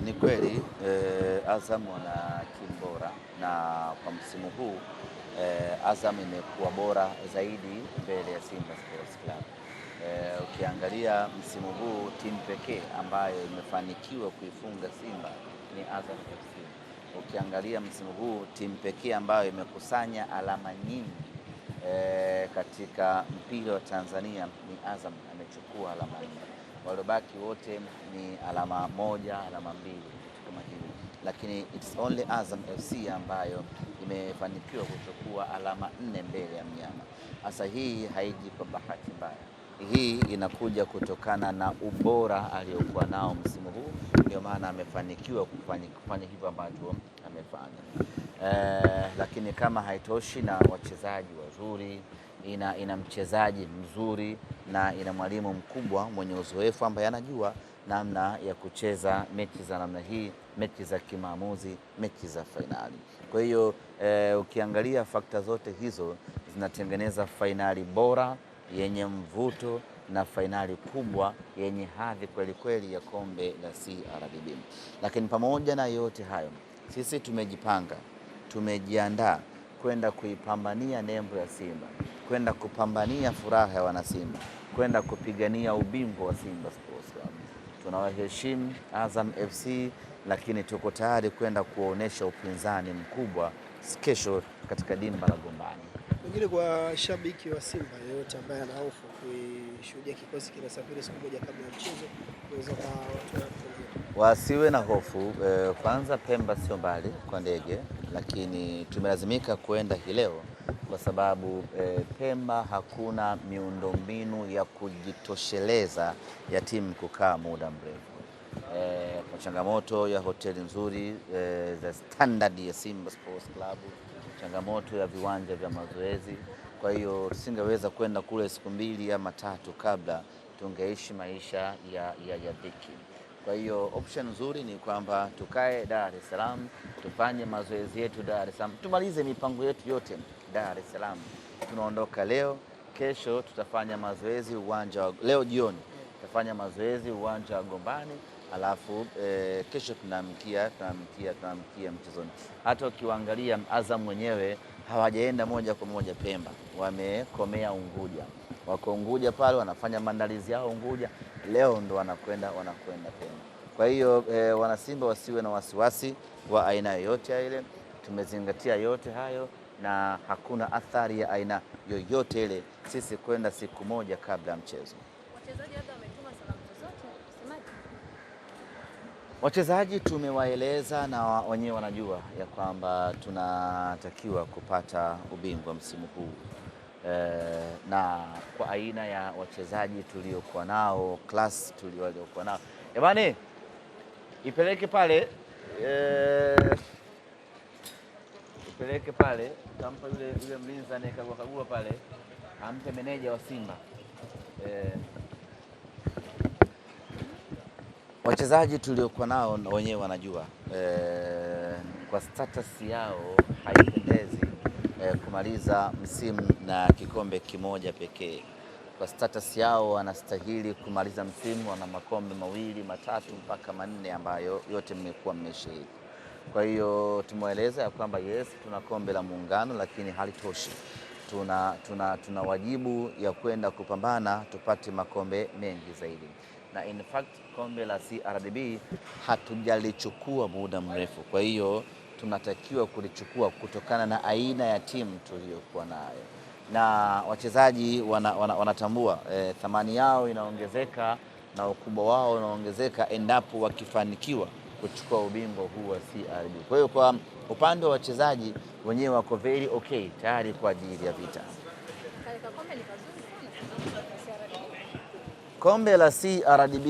Ni kweli Azam wana timu bora na kwa msimu huu Azam imekuwa bora zaidi mbele ya Simba Sports Club. Ukiangalia msimu huu timu pekee ambayo imefanikiwa kuifunga Simba ni Azam FC. Ukiangalia msimu huu timu pekee ambayo imekusanya alama nyingi katika mpira wa Tanzania ni Azam, amechukua alama 4. Waliobaki wote ni alama 1, alama 2 kama hivi, lakini it's only Azam FC ambayo imefanikiwa kuchukua alama 4 mbele ya mnyama. Sasa hii haiji kwa bahati mbaya, hii inakuja kutokana na ubora aliyokuwa nao msimu huu, ndio maana amefanikiwa kufanya hivyo ambacho amefanya. Lakini kama haitoshi, na wachezaji wazuri, ina mchezaji mzuri na ina mwalimu mkubwa mwenye uzoefu ambaye anajua namna ya kucheza mechi za namna hii, mechi za kimaamuzi, mechi za fainali. Kwa hiyo ukiangalia fakta zote hizo zinatengeneza fainali bora yenye mvuto na fainali kubwa yenye hadhi kweli kweli ya kombe la CRDB. Lakini pamoja na yote hayo, sisi tumejipanga, tumejiandaa kwenda kuipambania nembo ya Simba, kwenda kupambania furaha ya wanasimba, kwenda kupigania ubingwa wa Simba Sports Club. Tunawaheshimu Azam FC, lakini tuko tayari kwenda kuonesha upinzani mkubwa kesho katika dimba la Gombani. Pengine kwa shabiki wa Simba yeyote ambaye ana hofu kuishuhudia kikosi kinasafiri siku moja kabla ya mchezo, kuweza kwa watu wasiwe na hofu. Kwanza Pemba sio mbali kwa ndege, lakini tumelazimika kuenda hii leo kwa sababu Pemba hakuna miundombinu ya kujitosheleza ya timu kukaa muda mrefu. Kwa changamoto ya hoteli nzuri za standard ya Simba Sports Club, changamoto ya viwanja vya mazoezi. Kwa hiyo tusingeweza kwenda kule siku 2 ama 3 kabla, tungeishi maisha ya dhiki. Kwa hiyo option nzuri ni kwamba tukae Dar es Salaam, tufanye mazoezi yetu Dar es Salaam, tumalize mipango yetu yote Dar es Salaam. Tunaondoka leo, kesho tutafanya mazoezi leo jioni tutafanya mazoezi uwanja wa Gombani, alafu kesho tunamkia mchezoni. Hata ukiangalia Azam mwenyewe hawajaenda moja kwa moja Pemba, wamekomea Unguja. Wako Unguja pale wanafanya maandalizi yao Unguja, leo ndo wanakwenda Pemba. Kwa hiyo wanasimba wasiwe na wasiwasi wa aina yoyote ile. Tumezingatia yote hayo na hakuna athari ya aina yoyote ile sisi kwenda siku moja kabla ya mchezo. Wachezaji hata wametuma salamu zote, usemaje? Wachezaji tumewaeleza na wenyewe wanajua ya kwamba tunatakiwa kupata ubingwa msimu huu. Na kwa aina ya wachezaji tuliokuwa nao, class tuliokuwa nao, jamani, ipeleke pale tampa yule mlinzi anayekagua pale, ampe meneja wa Simba. Wachezaji tuliokuwa nao wenyewe wanajua kwa status yao haipendezi kumaliza msimu na kikombe kimoja pekee. Kwa status yao wanastahili kumaliza msimu wana makombe 2, 3 mpaka 4 ambayo yote mmekuwa mmeshiriki. Kwa hiyo tumeeleza ya kwamba yes, tuna kombe la Muungano lakini halitoshi. Tuna wajibu ya kwenda kupambana tupate makombe mengi zaidi. Na in fact kombe la CRDB hatujalichukua muda mrefu, kwa hiyo tunatakiwa kulichukua kutokana na aina ya timu tuliyokuwa nayo, na wachezaji wanatambua thamani yao inaongezeka na ukubwa wao unaongezeka endapo wakifanikiwa kuchukua ubingwa huu wa CRDB. Kwa hiyo kwa upande wa wachezaji wenyewe wako very okay, tayari kwa ajili ya vita. Kombe la CRDB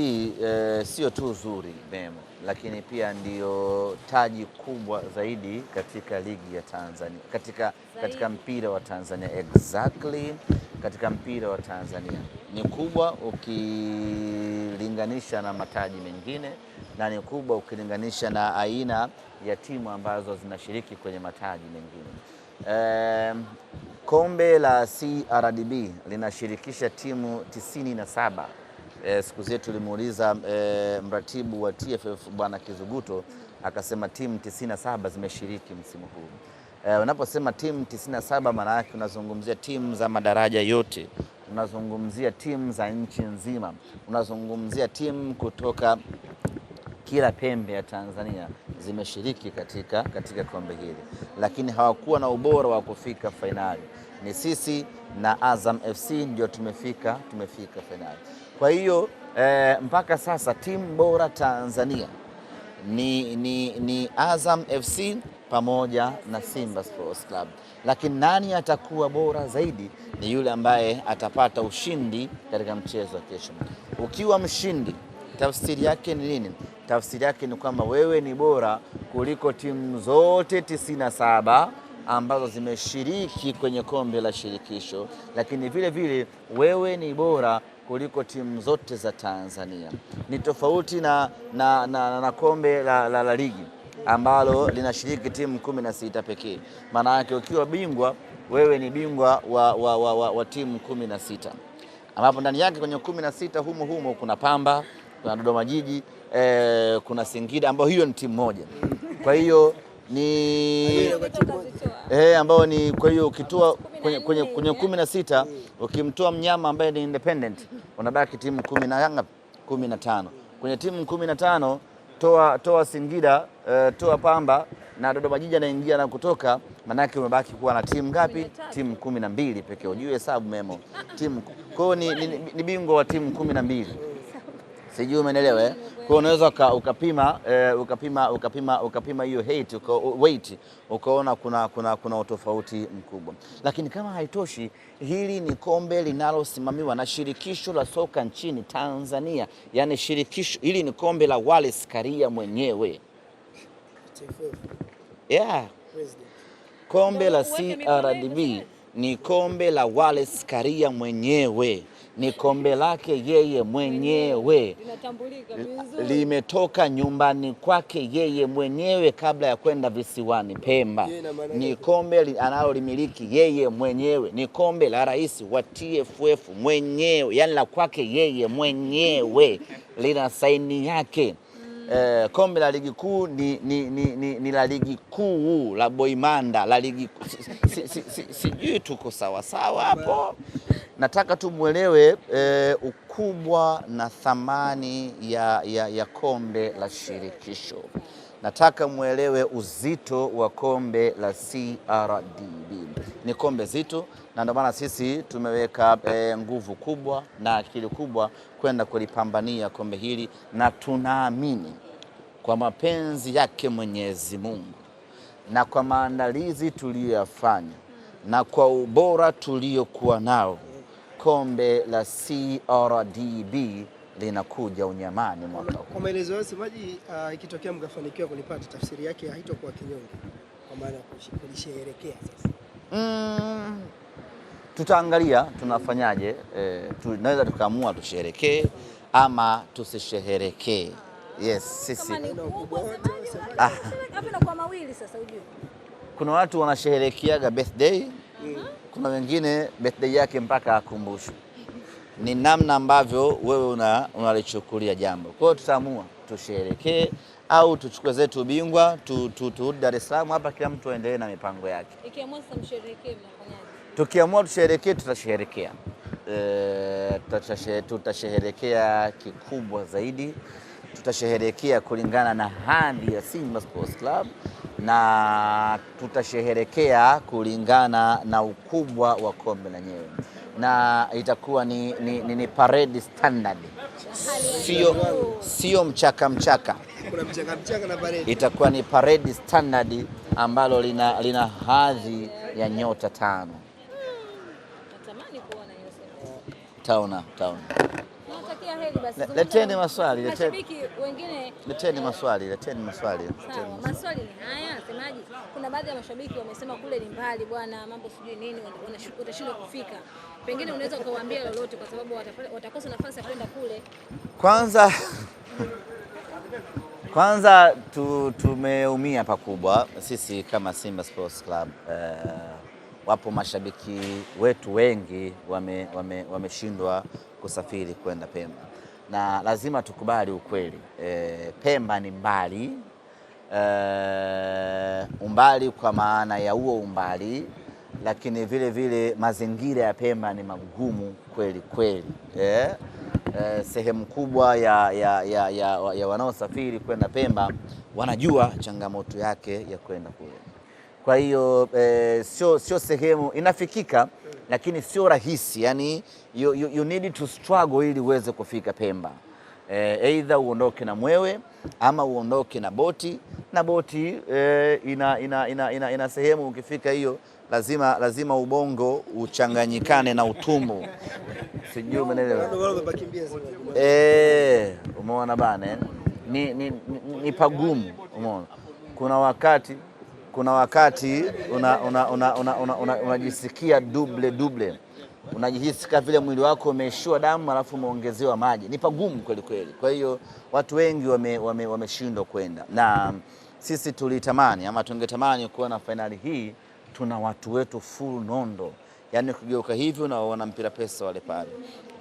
sio tu zuri Memo, lakini pia ndio taji kubwa zaidi katika ligi ya Tanzania, katika mpira wa Tanzania. Exactly, katika mpira wa Tanzania ni kubwa ukilinganisha na mataji mengine, na ni kubwa ukilinganisha na aina ya timu ambazo zinashiriki kwenye mataji mengine. Kombe la CRDB linashirikisha timu 97 siku zetu tulimuuliza mratibu wa TFF Bwana Kizuguto, akasema timu 97 zimeshiriki msimu huu. Unaposema timu 97 maana yake unazungumzia timu za madaraja yote, unazungumzia timu za nchi nzima, unazungumzia timu kutoka kila pembe ya Tanzania zimeshiriki katika kombe hili, lakini hawakuwa na ubora wa kufika fainali. Ni sisi na Azam FC ndio tumefika fainali. Kwa hiyo mpaka sasa timu bora Tanzania ni Azam FC pamoja na Simba Sports Club, lakini nani atakuwa bora zaidi ni yule ambaye atapata ushindi katika mchezo wa kesho. Ukiwa mshindi, tafsiri yake ni nini? Tafsiri yake ni kwamba wewe ni bora kuliko timu zote 97 ambazo zimeshiriki kwenye kombe la shirikisho, lakini vile vile wewe ni bora kuliko timu zote za Tanzania. Ni tofauti na kombe la ligi ambalo linashiriki timu 16 pekee. Maana yake ukiwa bingwa, wewe ni bingwa wa timu 16, ambapo ndani yake kwenye 16 humo kuna Pamba, kuna Dodoma Jiji, kuna Singida, ambao hiyo ni timu moja. Kwa hiyo ni ambao ni, kwa hiyo ukitoa kwenye 16 ukimtoa mnyama ambaye ni independent unabaki timu 15. Kwenye timu 15 toa Singida, toa Pamba na Dodoma Jiji anaingia na kutoka, manake umebaki kuwa na timu ngapi? Timu 12 pekee. Ujue hesabu memo. Timu kwa ni bingwa wa timu 12. Sijui umeelewa Kwa unaweza ukapima hiyo weight ukaona kuna utofauti mkubwa. Lakini kama haitoshi, hili ni kombe linalosimamiwa na shirikisho la soka nchini Tanzania. Yaani shirikisho hili ni kombe la Wallace Karia mwenyewe. Kombe la CRDB ni kombe la Wallace Karia mwenyewe. Ni kombe lake yeye mwenyewe, limetoka nyumbani kwake yeye mwenyewe kabla ya kwenda visiwani Pemba. Ni kombe analolimiliki yeye mwenyewe, ni kombe la rais wa TFF mwenyewe, yani la kwake yeye mwenyewe, lina saini yake. Kombe la ligi kuu ni la ligi kuu la Boimanda, la ligi sijui tuko sawa hapo. Nataka tu muelewe ukubwa na thamani ya kombe la shirikisho. Nataka muelewe uzito wa kombe la CRDB. Ni kombe zito, na ndio maana sisi tumeweka nguvu kubwa na akili kubwa kwenda kulipambania kombe hili, na tunaamini kwa mapenzi yake Mwenyezi Mungu na kwa maandalizi tuliyoyafanya na kwa ubora tuliokuwa nao, kombe la CRDB linakuja unyamani mwaka huu. Kwa maelezo ya wasemaji, ikitokea mkafanikiwa kulipata, tafsiri yake haitakuwa kinyonge, kwa maana kulisherehekea sasa. Tutaangalia tunafanyaje. Tunaweza tukaamua tusherekee ama tusisherekee. Yes, sisi. Kwa mawili sasa ujue. Kuna watu wanasherekeaga birthday, kuna wengine birthday yake mpaka akumbushwe. Ni namna ambavyo wewe unalichukulia jambo. Kwa hiyo tutaamua tusherekee au tuchukue zetu ubingwa turudi Dar es Salaam, hapa kila mtu aendelee na mipango yake. Ikiamua sasa msherekee mnafanyaje? Tukiamua tusherekee, tutasherekea. Tutasherekea kikubwa zaidi. Tutasherehekea kulingana na hadhi ya Simba Sports Club, na tutasherehekea kulingana na ukubwa wa kombe lenyewe, na itakuwa ni parade standard, sio mchaka. Kuna mchaka na parade. Itakuwa ni parade standard ambalo lina hadhi ya nyota 5. Natamani kuona hiyo. Taona. Leteni maswali. Mashabiki wengine leteni maswali. Maswali ni haya, semaji. Kuna baadhi ya mashabiki wamesema kule ni mbali bwana, mambo sijui nini, watashindwa kufika. Pengine unaweza ukawaambia lolote, kwa sababu watakosa nafasi ya kwenda kule. Kwanza tumeumia pakubwa sisi kama Simba Sports Club. Wapo mashabiki wetu wengi wameshindwa kusafiri kwenda Pemba, na lazima tukubali ukweli. Pemba ni mbali, umbali kwa maana ya huo umbali, lakini vile vile mazingira ya Pemba ni magumu kweli kweli. Sehemu kubwa ya wanaosafiri kwenda Pemba wanajua changamoto yake ya kwenda kule. Kwa hiyo sio sehemu inafikika, lakini sio rahisi. Yani you need to struggle ili uweze kufika Pemba. Either uondoke na mwewe ama uondoke na boti, na boti ina sehemu ukifika hiyo lazima ubongo uchanganyikane na utumbo. Sijui umeelewa? Umeona bana, ni pagumu. Umeona, kuna wakati unajisikia double, unajihisi kama vile mwili wako umeishiwa damu alafu umeongezewa maji. Ni pagumu kweli kweli. Kwa hiyo watu wengi wameshindwa kwenda, na sisi tulitamani ama tungetamani kuona fainali hii tuna watu wetu full nondo. Yani ukigeuka hivi unaona Mpira Pesa wale pale,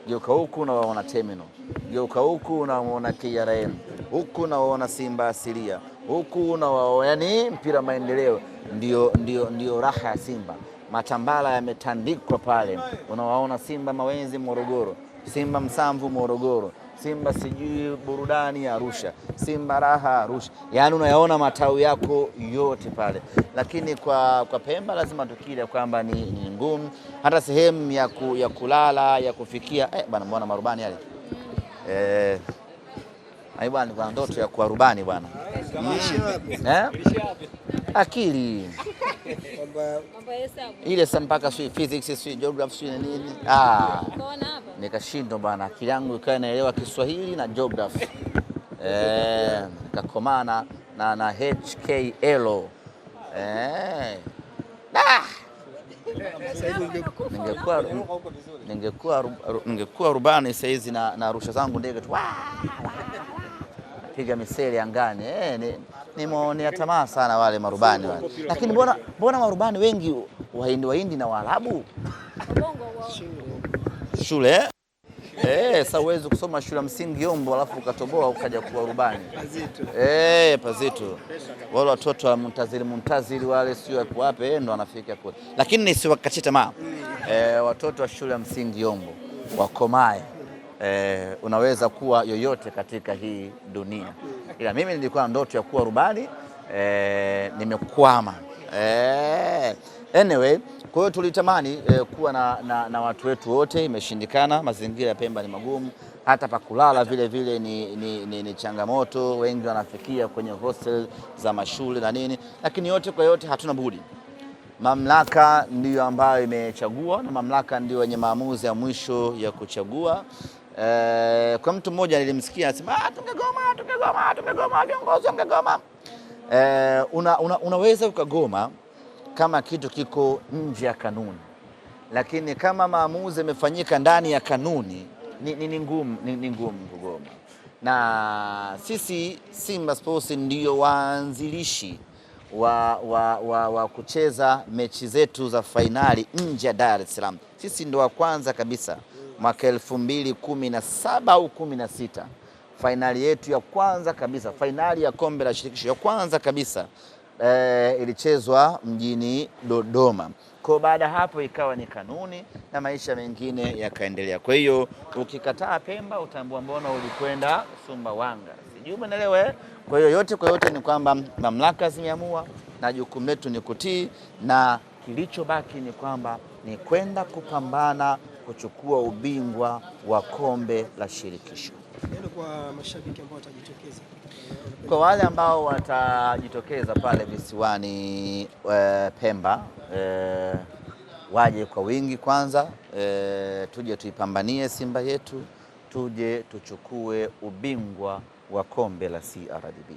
geuka huku unaona Terminal, geuka huku unaona KRM, huku unaona Simba Asilia, huku unaona yani Mpira Maendeleo. Ndio raha ya Simba. Matambala yametandikwa pale, unawaona Simba Mawenzi Morogoro, Simba Msamvu Morogoro, Simba sijui burudani ya Arusha, Simba raha Arusha. Yani unayaona matawi yako yote pale. Lakini kwa Pemba lazima tukile kwamba ni ngumu, hata sehemu ya kulala ya kufikia. Bwana, mbona marubani yale bwana, kwa ndoto ya kuwa rubani bwana. Akili ile mpaka physics geography na nini, nikashindwa bwana. Akili yangu ikawa inaelewa Kiswahili na geography, nikakomana na HKL. Ningekuwa rubani saizi na rusha zangu ndege tu, piga miseli angani. Nimeonea tamaa sana wale marubani wale. Lakini mbona marubani wengi Wahindi na Waarabu shule? Sasa uwezi kusoma shule ya msingi Yombo alafu ukatoboa ukaja kuwa rubani Pazito. Wale watoto wa Muntazili wale sio wapi wapi ndo wanafika kule. Lakini nisiwakate tamaa. Watoto wa shule ya msingi Yombo wakomae. Unaweza kuwa yoyote katika hii dunia. Ila mimi nilikuwa na ndoto ya kuwa rubani, nimekwama. Anyway, kwa hiyo tulitamani kuwa na watu wetu wote, imeshindikana. Mazingira ya Pemba ni magumu, hata pa kulala vile vile ni changamoto. Wengi wanafikia kwenye hostel za mashule na nini, lakini yote kwa yote hatuna budi. Mamlaka ndiyo ambayo imechagua, na mamlaka ndiyo wenye maamuzi ya mwisho ya kuchagua. Kwa mtu mmoja nilimsikia anasema tungegoma viongozi wangegoma. Unaweza ukagoma kama kitu kiko nje ya kanuni, lakini kama maamuzi yamefanyika ndani ya kanuni ni ngumu kugoma. Na sisi Simba Sports ndio waanzilishi wa kucheza mechi zetu za fainali nje ya Dar es Salaam. Sisi ndio wa kwanza kabisa mwaka 2017 au 16, fainali yetu ya kwanza kabisa, fainali ya kombe la shirikisho ya kwanza kabisa ilichezwa mjini Dodoma. Kwa baada hapo ikawa ni kanuni na maisha mengine yakaendelea. Kwa hiyo ukikataa Pemba utambua mbona ulikwenda Sumbawanga. Sijui umeelewa? Kwa hiyo yote kwa yote ni kwamba mamlaka zimeamua na jukumu letu ni kutii, na kilichobaki ni kwamba ni kwenda kupambana kuchukua ubingwa wa kombe la shirikisho. Kwa mashabiki ambao watajitokeza, kwa wale ambao watajitokeza pale visiwani Pemba, waje kwa wingi kwanza, tuje tuipambanie Simba yetu, tuje tuchukue ubingwa wa kombe la CRDB.